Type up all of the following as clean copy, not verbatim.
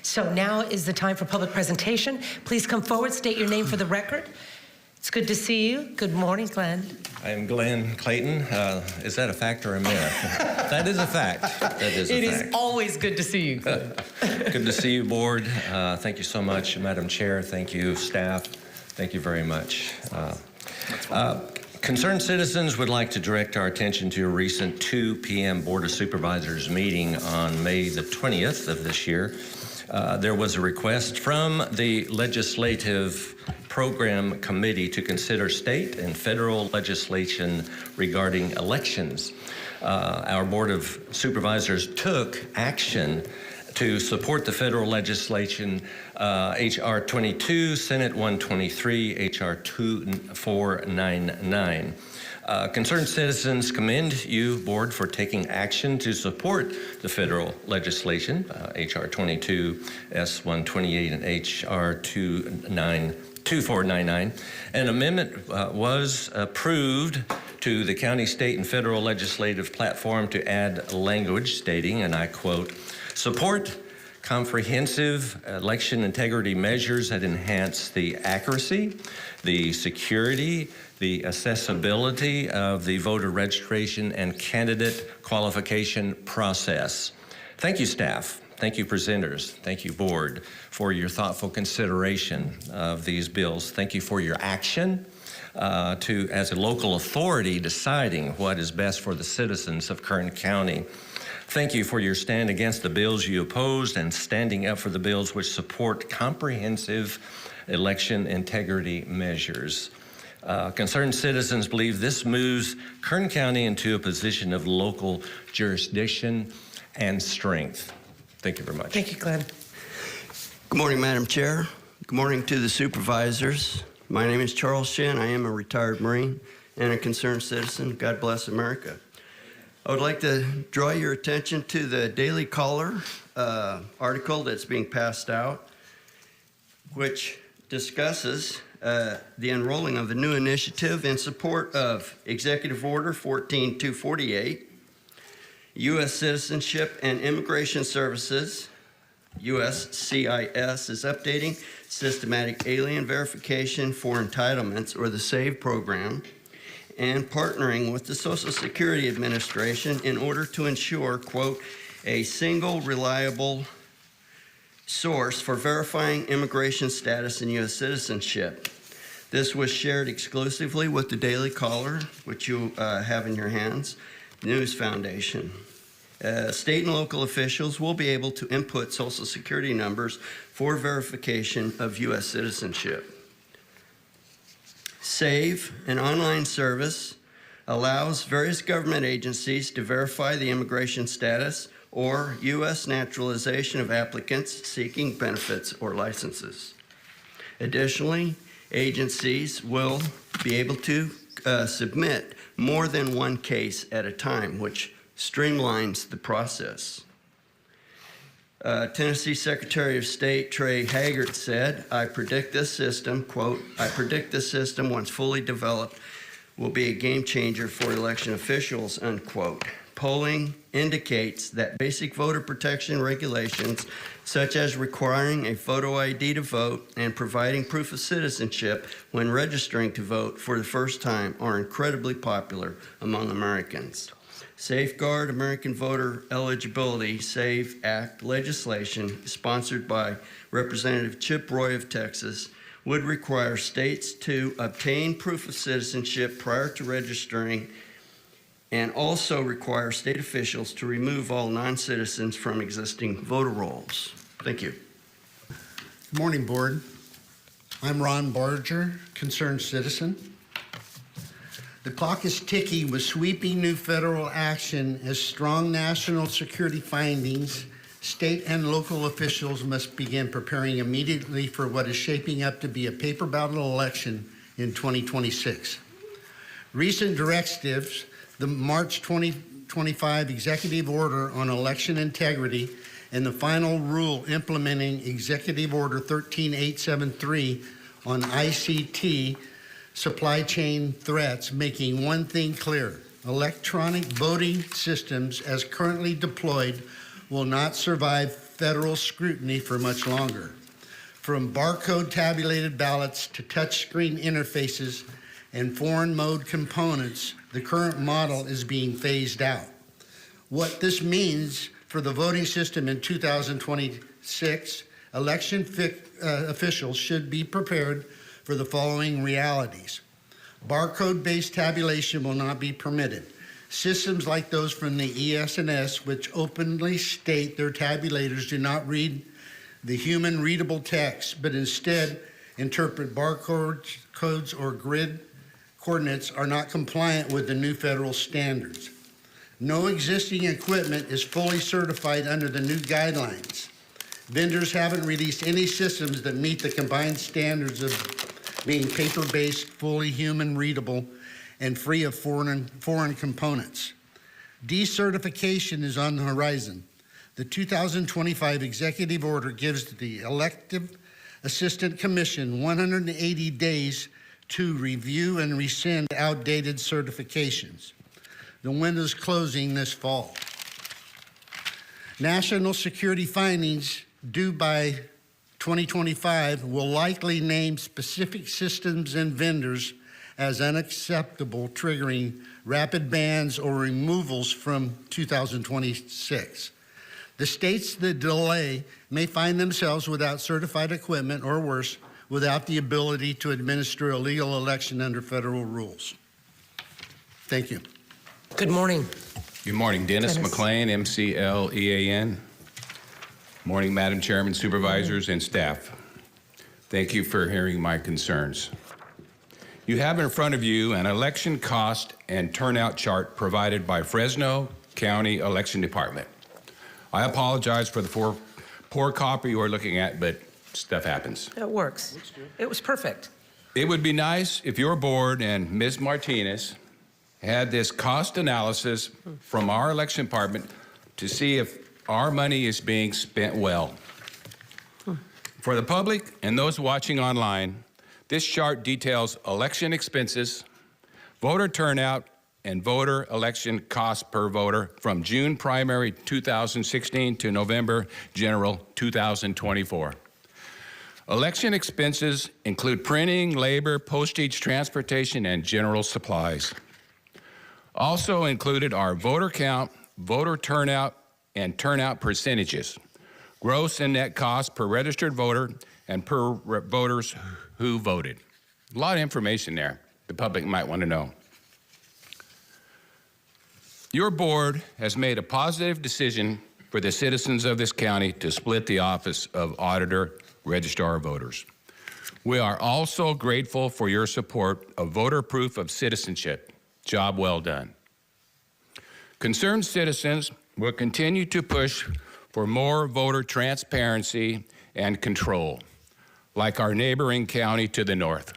So now is the time for public presentation. Please come forward, state your name for the record. It's good to see you. Good morning, Glenn. I am Glenn Clayton. Is that a fact or a myth? That is a fact. That is a fact. It is always good to see you, Glenn. Good to see you, board. Thank you so much, Madam Chair. Thank you, staff. Thank you very much. Concerned citizens would like to direct our attention to a recent 2 p.m. Board of Supervisors meeting on May the 20th of this year. There was a request from the Legislative Program Committee to consider state and federal legislation regarding elections. Our Board of Supervisors took action to support the federal legislation, H.R. 22, Senate 123, H.R. 2499. Concerned citizens commend you, Board, for taking action to support the federal legislation, H.R. 22, S128, and H.R. 2499. An amendment was approved to the county, state, and federal legislative platform to add language stating, and I quote, support comprehensive election integrity measures that enhance the accuracy, the security, the accessibility of the voter registration and candidate qualification process. Thank you, staff. Thank you, presenters. Thank you, board, for your thoughtful consideration of these bills. Thank you for your action as a local authority deciding what is best for the citizens of Kern County. Thank you for your stand against the bills you opposed and standing up for the bills which support comprehensive election integrity measures. Concerned citizens believe this moves Kern County into a position of local jurisdiction and strength. Thank you very much. Thank you, Glenn. Good morning, Madam Chair. Good morning to the supervisors. My name is Charles Shin. I am a retired Marine and a concerned citizen. God bless America. I would like to draw your attention to the Daily Caller article that's being passed out, which discusses the enrolling of a new initiative in support of Executive Order 14248, U.S. Citizenship and Immigration Services, USCIS, is updating systematic alien verification for entitlements, or the SAVE program, and partnering with the Social Security Administration in order to ensure, quote, a single reliable source for verifying immigration status and U.S. citizenship. This was shared exclusively with the Daily Caller, which you have in your hands, News Foundation. State and local officials will be able to input Social Security numbers for verification of U.S. citizenship. SAVE, an online service, allows various government agencies to verify the immigration status or U.S. naturalization of applicants seeking benefits or licenses. Additionally, agencies will be able to submit more than one case at a time, which streamlines the process. Tennessee Secretary of State Trey Haggart said, I predict this system, quote, I predict this system once fully developed will be a game changer for election officials, unquote. Polling indicates that basic voter protection regulations, such as requiring a photo ID to vote and providing proof of citizenship when registering to vote for the first time, are incredibly popular among Americans. Safeguard American Voter Eligibility SAVE Act legislation, sponsored by Representative Chip Roy of Texas, would require states to obtain proof of citizenship prior to registering, and also require state officials to remove all non-citizens from existing voter rolls. Thank you. Good morning, Board. I'm Ron Barger, concerned citizen. The clock is ticking with sweeping new federal action as strong national security findings. State and local officials must begin preparing immediately for what is shaping up to be a paper ballot election in 2026. Recent directives, the March 2025 Executive Order on Election Integrity and the final rule implementing Executive Order 13873 on ICT supply chain threats, making one thing clear: electronic voting systems as currently deployed will not survive federal scrutiny for much longer. From barcode tabulated ballots to touchscreen interfaces and foreign mode components, the current model is being phased out. What this means for the voting system in 2026, election officials should be prepared for the following realities. Barcode-based tabulation will not be permitted. Systems like those from the ES&S, which openly state their tabulators do not read the human readable text, but instead interpret barcodes or grid coordinates, are not compliant with the new federal standards. No existing equipment is fully certified under the new guidelines. Vendors haven't released any systems that meet the combined standards of being paper-based, fully human readable, and free of foreign components. Decertification is on the horizon. The 2025 executive order gives the Elective Assistant Commission 180 days to review and rescind outdated certifications. The window's closing this fall. National security findings due by 2025 will likely name specific systems and vendors as unacceptable, triggering rapid bans or removals from 2026. The states that delay may find themselves without certified equipment or worse, without the ability to administer a legal election under federal rules. Thank you. Good morning. Good morning, Dennis McLean, MCLEAN. Morning, Madam Chairman, Supervisors, and staff. Thank you for hearing my concerns. You have in front of you an election cost and turnout chart provided by Fresno County Election Department. I apologize for the poor copy you're looking at, but stuff happens. It works. It was perfect. It would be nice if your board and Ms. Martinez had this cost analysis from our election department to see if our money is being spent well. For the public and those watching online, this chart details election expenses, voter turnout, and voter election cost per voter from June primary 2016 to November general 2024. Election expenses include printing, labor, postage, transportation, and general supplies. Also included are voter count, voter turnout, and turnout percentages, gross and net costs per registered voter, and per voters who voted. A lot of information there the public might want to know. Your board has made a positive decision for the citizens of this county to split the office of Auditor Registrar of Voters. We are also grateful for your support of voter proof of citizenship. Job well done. Concerned citizens will continue to push for more voter transparency and control, like our neighboring county to the north.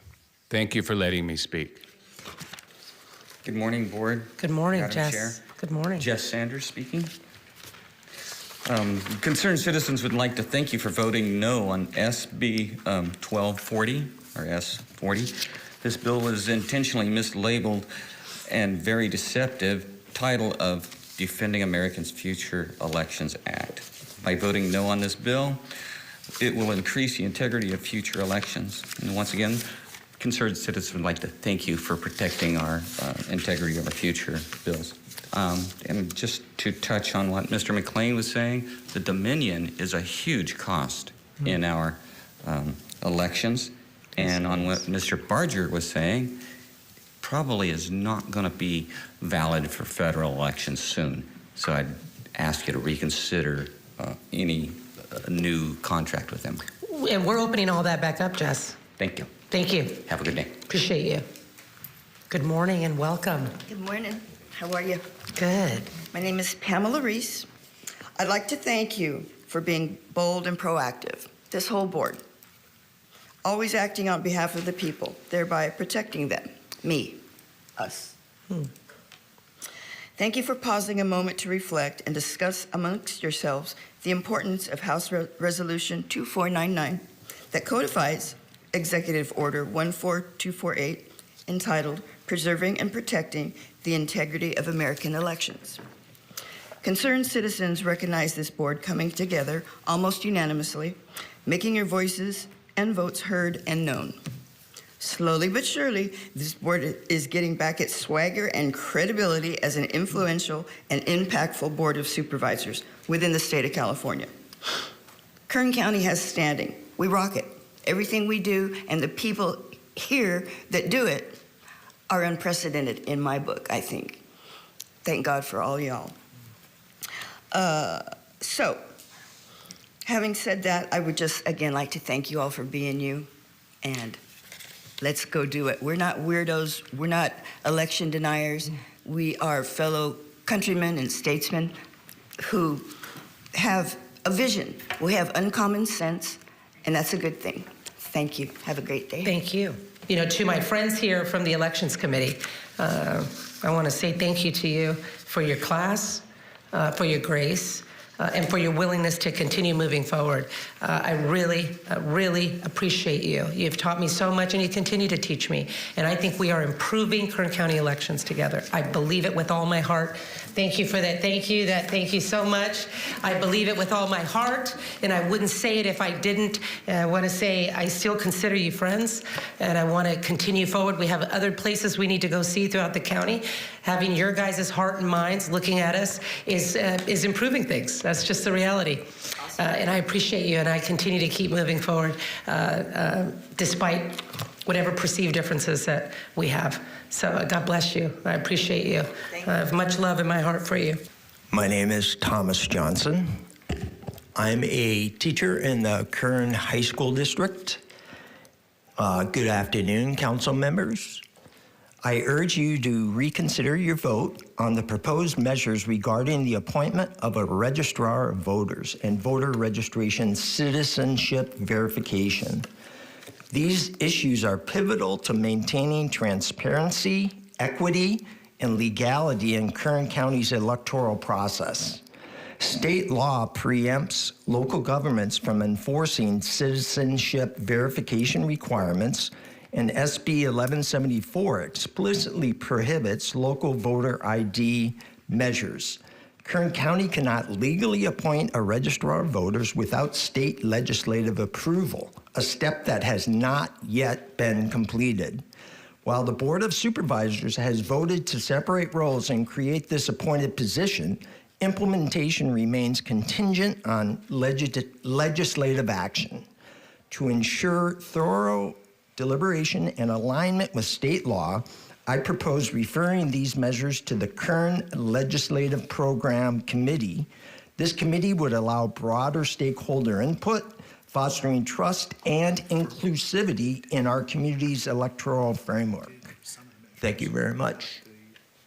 Thank you for letting me speak. Good morning, Board. Good morning, Madam Jess. Chair. Good morning. Jess Sanders speaking. Concerned citizens would like to thank you for voting no on SB 1240, or S40. This bill is intentionally mislabeled and very deceptive title of Defending Americans' Future Elections Act. By voting no on this bill, it will increase the integrity of future elections. And once again, concerned citizens would like to thank you for protecting our integrity of our future bills. And just to touch on what Mr. McLean was saying, the Dominion is a huge cost in our elections. And on what Mr. Barger was saying, probably is not going to be valid for federal elections soon. So I'd ask you to reconsider any new contract with them. And we're opening all that back up, Jess. Thank you. Thank you. Have a good day. Appreciate you. Good morning and welcome. Good morning. How are you? Good. My name is Pamela Reese. I'd like to thank you for being bold and proactive, this whole board, always acting on behalf of the people, thereby protecting them, me, us. Thank you for pausing a moment to reflect and discuss amongst yourselves the importance of House Resolution 2499 that codifies Executive Order 14248 entitled Preserving and Protecting the Integrity of American Elections. Concerned citizens recognize this board coming together almost unanimously, making your voices and votes heard and known. Slowly but surely, this board is getting back its swagger and credibility as an influential and impactful board of supervisors within the state of California. Kern County has standing. We rock it. Everything we do and the people here that do it are unprecedented in my book, I think. Thank God for all y'all. So, having said that, I would just again like to thank you all for being you, and let's go do it. We're not weirdos. We're not election deniers. We are fellow countrymen and statesmen who have a vision. We have uncommon sense, and that's a good thing. Thank you. Have a great day. Thank you. You know, to my friends here from the Elections Committee, I want to say thank you to you for your class, for your grace, and for your willingness to continue moving forward. I really appreciate you. You've taught me so much, and you continue to teach me. And I think we are improving Kern County elections together. I believe it with all my heart. Thank you for that. Thank you so much. I believe it with all my heart, and I wouldn't say it if I didn't. I want to say I still consider you friends, and I want to continue forward. We have other places we need to go see throughout the county. Having your guys' heart and minds looking at us is improving things. That's just the reality. And I appreciate you, and I continue to keep moving forward despite whatever perceived differences that we have. So God bless you. I appreciate you. I have much love in my heart for you. My name is Thomas Johnson. I'm a teacher in the Kern High School District. Good afternoon, council members. I urge you to reconsider your vote on the proposed measures regarding the appointment of a registrar of voters and voter registration citizenship verification. These issues are pivotal to maintaining transparency, equity, and legality in Kern County's electoral process. State law preempts local governments from enforcing citizenship verification requirements, and SB 1174 explicitly prohibits local voter ID measures. Kern County cannot legally appoint a registrar of voters without state legislative approval, a step that has not yet been completed. While the Board of Supervisors has voted to separate roles and create this appointed position, implementation remains contingent on legislative action. To ensure thorough deliberation and alignment with state law, I propose referring these measures to the Kern Legislative Program Committee. This committee would allow broader stakeholder input, fostering trust and inclusivity in our community's electoral framework. Thank you very much.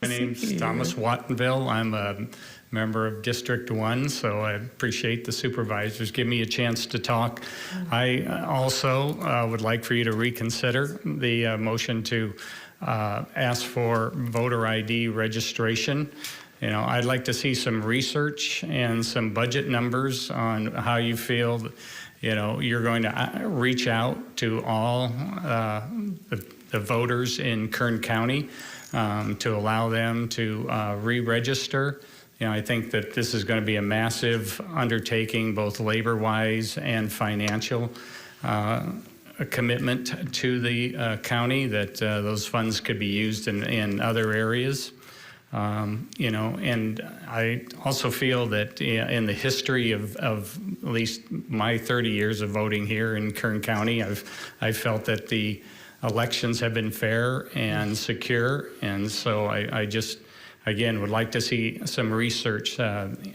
My name's Thomas Wattenville. I'm a member of District 1, so I appreciate the supervisors giving me a chance to talk. I also would like for you to reconsider the motion to ask for voter ID registration. You know, I'd like to see some research and some budget numbers on how you feel, you know, you're going to reach out to all the voters in Kern County to allow them to re-register. You know, I think that this is going to be a massive undertaking, both labor-wise and financial commitment to the county, that those funds could be used in other areas. You know, and I also feel that in the history of at least my 30 years of voting here in Kern County, I've felt that the elections have been fair and secure, and so I just, again, would like to see some research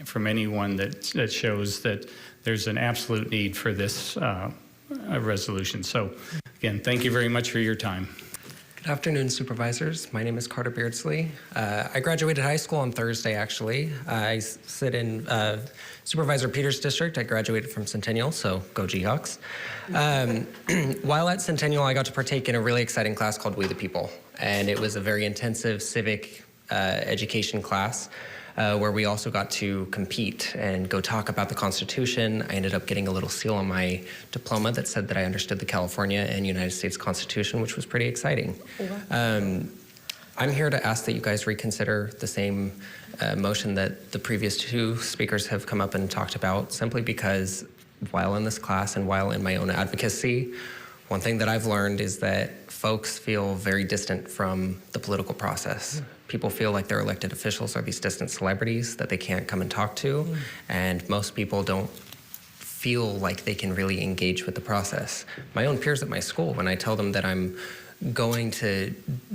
from anyone that shows that there's an absolute need for this resolution. So, again, thank you very much for your time. Good afternoon, supervisors. My name is Carter Beardsley. I graduated high school on Thursday, actually. I sit in Supervisor Peters' district. I graduated from Centennial, so go Jayhawks. While at Centennial, I got to partake in a really exciting class called We the People, and it was a very intensive civic education class where we also got to compete and go talk about the Constitution. I ended up getting a little seal on my diploma that said that I understood the California and United States Constitution, which was pretty exciting. I'm here to ask that you guys reconsider the same motion that the previous two speakers have come up and talked about, simply because while in this class and while in my own advocacy, one thing that I've learned is that folks feel very distant from the political process. People feel like their elected officials are these distant celebrities that they can't come and talk to, and most people don't feel like they can really engage with the process. My own peers at my school, when I tell them that I'm going to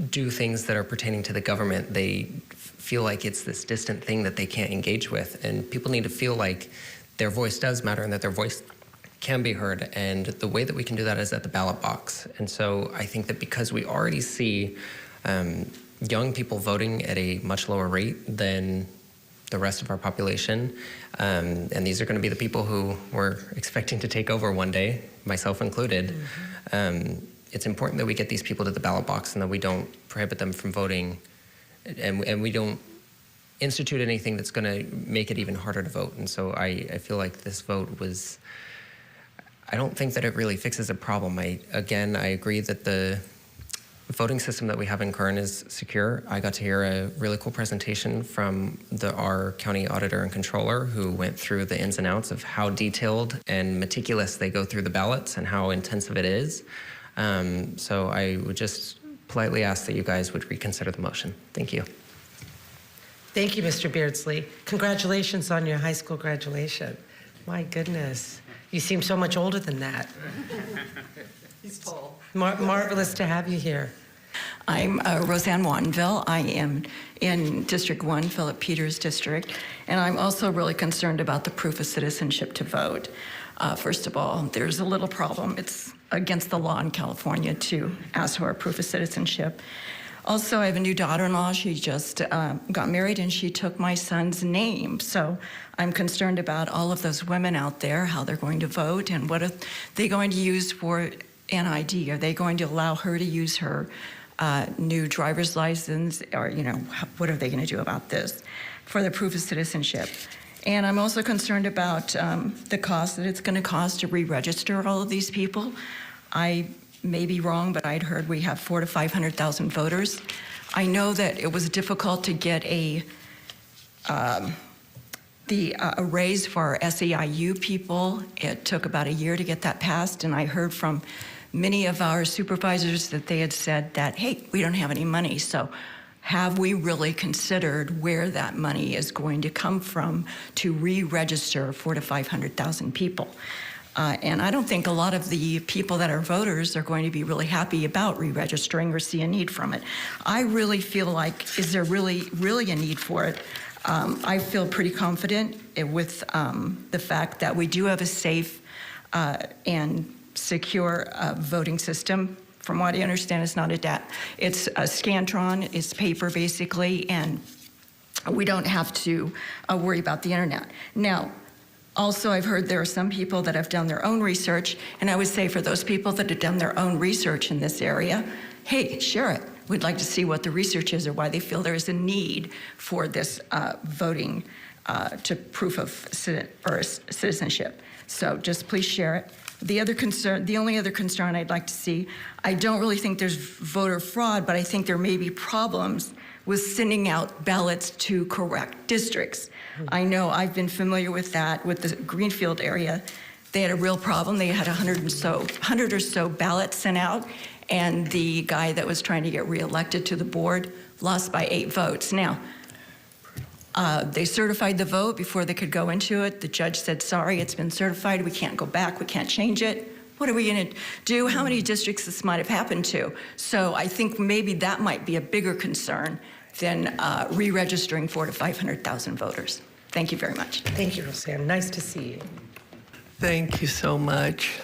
do things that are pertaining to the government, they feel like it's this distant thing that they can't engage with, and people need to feel like their voice does matter and that their voice can be heard, and the way that we can do that is at the ballot box. And so I think that because we already see young people voting at a much lower rate than the rest of our population, and these are going to be the people who we're expecting to take over one day, myself included, it's important that we get these people to the ballot box and that we don't prohibit them from voting, and we don't institute anything that's going to make it even harder to vote. And so I feel like this vote was, I don't think that it really fixes a problem. I agree that the voting system that we have in Kern is secure. I got to hear a really cool presentation from our county auditor and controller, who went through the ins and outs of how detailed and meticulous they go through the ballots and how intensive it is. So I would just politely ask that you guys would reconsider the motion. Thank you. Thank you, Mr. Beardsley. Congratulations on your high school graduation. My goodness. You seem so much older than that. He's tall. Marvelous to have you here. I'm Roseanne Wattenville. I am in District 1, Philip Peters District, and I'm also really concerned about the proof of citizenship to vote. First of all, there's a little problem. It's against the law in California to ask for a proof of citizenship. Also, I have a new daughter-in-law. She just got married, and she took my son's name. So I'm concerned about all of those women out there, how they're going to vote, and what are they going to use for an ID? Are they going to allow her to use her new driver's license? Or, what are they going to do about this for the proof of citizenship? And I'm also concerned about the cost that it's going to cost to re-register all of these people. I may be wrong, but I'd heard we have 400,000 to 500,000 voters. I know that it was difficult to get a raise for our SEIU people. It took about a year to get that passed, and I heard from many of our supervisors that they had said that, hey, we don't have any money. So have we really considered where that money is going to come from to re-register 400,000 to 500,000 people? And I don't think a lot of the people that are voters are going to be really happy about re-registering or see a need from it. I really feel like, is there really a need for it? I feel pretty confident with the fact that we do have a safe and secure voting system. From what I understand, it's not it's a Scantron, it's paper basically, and we don't have to worry about the internet. Now, also, I've heard there are some people that have done their own research, and I would say for those people that have done their own research in this area, hey, share it. We'd like to see what the research is or why they feel there is a need for this voting to proof of citizenship. So just please share it. The only other concern I'd like to see, I don't really think there's voter fraud, but I think there may be problems with sending out ballots to correct districts. I know I've been familiar with that with the Greenfield area. They had a real problem. They had 100 or so ballots sent out, and the guy that was trying to get reelected to the board lost by 8 votes. Now, they certified the vote before they could go into it. The judge said, sorry, it's been certified. We can't go back. We can't change it. What are we going to do? How many districts this might have happened to? So I think maybe that might be a bigger concern than re-registering 400,000 to 500,000 voters. Thank you very much. Thank you, Roseanne. Nice to see you. Thank you so much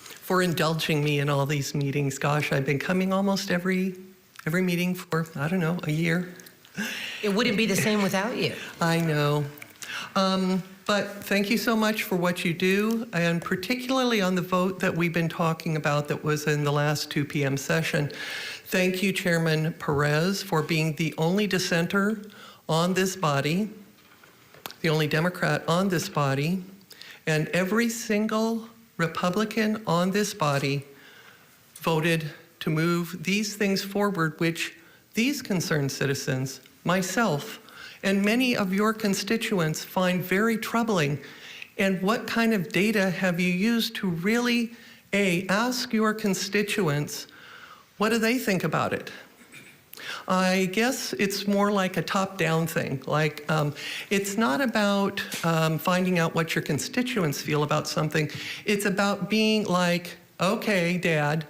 for indulging me in all these meetings. Gosh, I've been coming almost every meeting for, I don't know, a year. It wouldn't be the same without you. I know. But thank you so much for what you do, and particularly on the vote that we've been talking about that was in the last 2 p.m. session. Thank you, Chairman Perez, for being the only dissenter on this body, the only Democrat on this body, and every single Republican on this body voted to move these things forward, which these concerned citizens, myself, and many of your constituents find very troubling? And what kind of data have you used to really, ask your constituents, what do they think about it? I guess it's more like a top-down thing. Like, it's not about finding out what your constituents feel about something. It's about being like, okay, Dad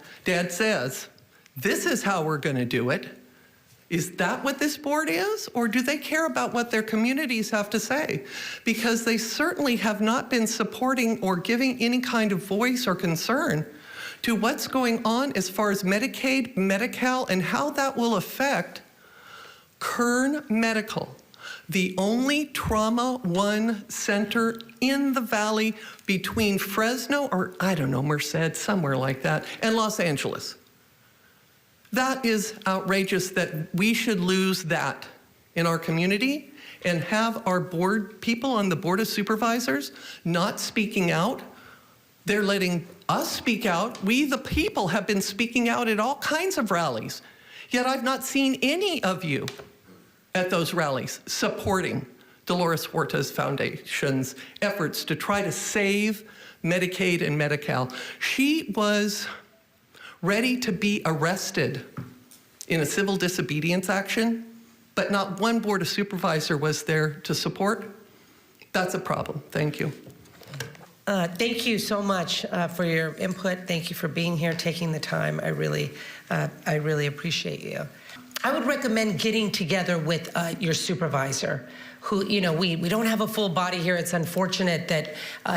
says, this is how we're going to do it. Is that what this board is? Or do they care about what their communities have to say? Because they certainly have not been supporting or giving any kind of voice or concern to what's going on as far as Medicaid, Medi-Cal, and how that will affect Kern Medical, the only Trauma One center in the valley between Fresno or, I don't know, Merced, somewhere like that, and Los Angeles. That is outrageous that we should lose that in our community and have our board, people on the Board of Supervisors not speaking out. They're letting us speak out. We, the people, have been speaking out at all kinds of rallies. Yet I've not seen any of you at those rallies supporting Dolores Huerta's Foundation's efforts to try to save Medicaid and Medi-Cal. She was ready to be arrested in a civil disobedience action, but not one Board of Supervisor was there to support. That's a problem. Thank you. Thank you so much for your input. Thank you for being here, taking the time. I really appreciate you. I would recommend getting together with your supervisor, who, you know, we don't have a full body here. It's unfortunate that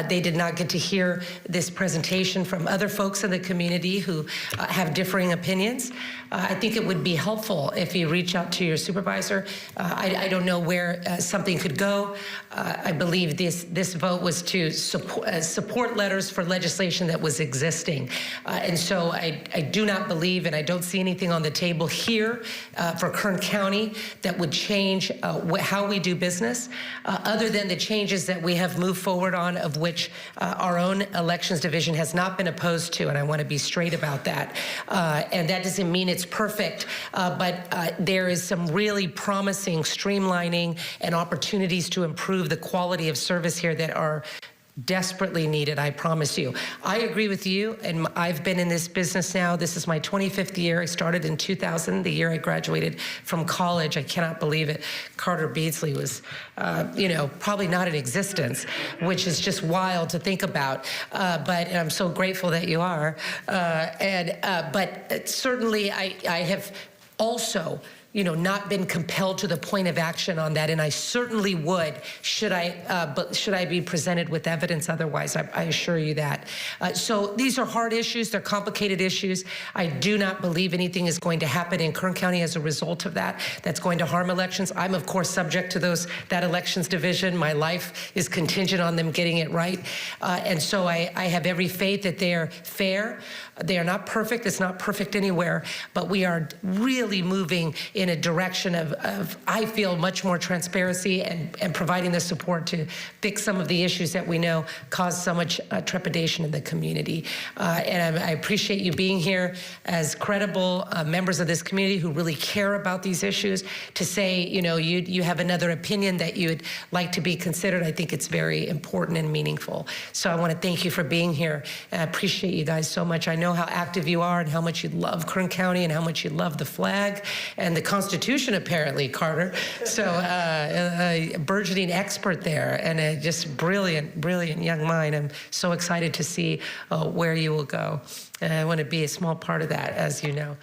they did not get to hear this presentation from other folks in the community who have differing opinions. I think it would be helpful if you reach out to your supervisor. I don't know where something could go. I believe this vote was to support letters for legislation that was existing. And so I do not believe, and I don't see anything on the table here for Kern County that would change how we do business, other than the changes that we have moved forward on, of which our own elections division has not been opposed to, and I want to be straight about that. And that doesn't mean it's perfect, but there is some really promising streamlining and opportunities to improve the quality of service here that are desperately needed, I promise you. I agree with you, and I've been in this business now. This is my 25th year. I started in 2000, the year I graduated from college. I cannot believe it. Carter Beardsley was, probably not in existence, which is just wild to think about. But I'm so grateful that you are. But certainly I have also not been compelled to the point of action on that, and I certainly would, should I be presented with evidence otherwise. I assure you that. So these are hard issues. They're complicated issues. I do not believe anything is going to happen in Kern County as a result of that that's going to harm elections. I'm, of course, subject to that elections division. My life is contingent on them getting it right. And so I have every faith that they are fair. They are not perfect. It's not perfect anywhere, but we are really moving in a direction of I feel, much more transparency and providing the support to fix some of the issues that we know cause so much trepidation in the community. And I appreciate you being here as credible members of this community who really care about these issues. To say, you have another opinion that you would like to be considered, I think it's very important and meaningful. So I want to thank you for being here. And I appreciate you guys so much. I know how active you are and how much you love Kern County and how much you love the flag and the Constitution, apparently, Carter. So a burgeoning expert there and a just brilliant young mind. I'm so excited to see where you will go. And I want to be a small part of that, as you know.